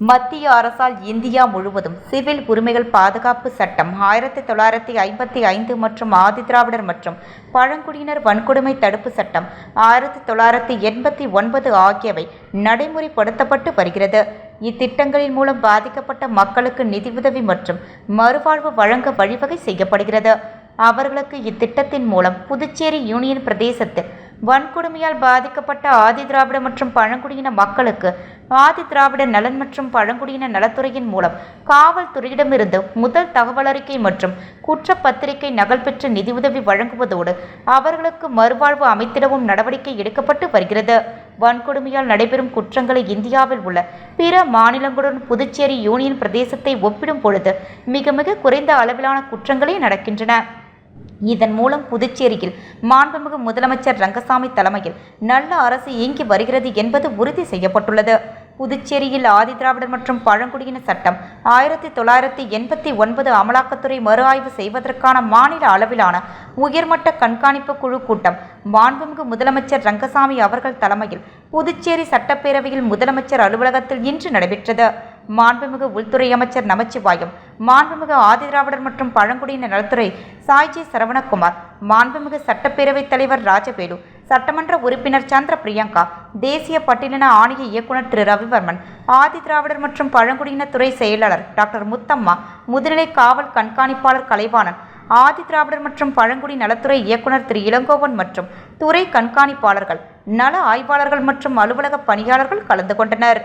மத்திய அரசால் இந்தியா முழுவதும் சிவில் உரிமைகள் பாதுகாப்பு சட்டம் 1955 மற்றும் ஆதிதிராவிடர் மற்றும் பழங்குடியினர் வன்கொடுமை தடுப்பு சட்டம் 1989 ஆகியவை நடைமுறைப்படுத்தப்பட்டு வருகிறது. இத்திட்டங்களின் மூலம் பாதிக்கப்பட்ட மக்களுக்கு நிதியுதவி மற்றும் மறுவாழ்வு வழங்க வழிவகை செய்யப்படுகிறது. அவர்களுக்கு இத்திட்டத்தின் மூலம் புதுச்சேரி யூனியன் பிரதேசத்தில் வன்கொடுமையால் பாதிக்கப்பட்ட ஆதிதிராவிட மற்றும் பழங்குடியின மக்களுக்கு ஆதிதிராவிட நலன் மற்றும் பழங்குடியின நலத்துறையின் மூலம் காவல்துறையிடமிருந்து முதல் தகவல் அறிக்கை மற்றும் குற்றப்பத்திரிகை நகல் பெற்று நிதியுதவி வழங்குவதோடு அவர்களுக்கு மறுவாழ்வு அமைத்திடவும் நடவடிக்கை எடுக்கப்பட்டு வருகிறது. வன்கொடுமையால் நடைபெறும் குற்றங்களை இந்தியாவில் உள்ள பிற மாநிலங்களுடன் புதுச்சேரி யூனியன் பிரதேசத்தை ஒப்பிடும் பொழுது மிக மிக குறைந்த அளவிலான குற்றங்களே நடக்கின்றன. இதன் மூலம் புதுச்சேரியில் மாண்புமிகு முதலமைச்சர் ரங்கசாமி தலைமையில் நல்ல அரசு இயங்கி வருகிறது என்பது உறுதி செய்யப்பட்டுள்ளது. புதுச்சேரியில் ஆதிதிராவிடர் மற்றும் பழங்குடியின சட்டம் 1989 அமலாக்கத்துறை மறு ஆய்வு செய்வதற்கான மாநில அளவிலான உயர்மட்ட கண்காணிப்பு குழு கூட்டம் மாண்புமிகு முதலமைச்சர் ரங்கசாமி அவர்கள் தலைமையில் புதுச்சேரி சட்டப்பேரவையில் முதலமைச்சர் அலுவலகத்தில் இன்று நடைபெற்றது. மாண்புமிகு உள்துறை அமைச்சர் நமச்சிவாயம், மாண்புமிகு ஆதிதிராவிடர் மற்றும் பழங்குடியின நலத்துறை சாய்ஜி சரவணகுமார், மாண்புமிகு சட்டப்பேரவைத் தலைவர் ராஜவேலு, சட்டமன்ற உறுப்பினர் சந்திர பிரியங்கா, தேசிய பட்டியலின ஆணைய இயக்குநர் திரு ரவிவர்மன், ஆதிதிராவிடர் மற்றும் பழங்குடியின துறை செயலாளர் டாக்டர் முத்தம்மா, முதுநிலை காவல் கண்காணிப்பாளர் கலைவாணன், ஆதிதிராவிடர் மற்றும் பழங்குடி நலத்துறை இயக்குநர் திரு இளங்கோவன் மற்றும் துறை கண்காணிப்பாளர்கள், நல ஆய்வாளர்கள் மற்றும் அலுவலக பணியாளர்கள் கலந்து கொண்டனர்.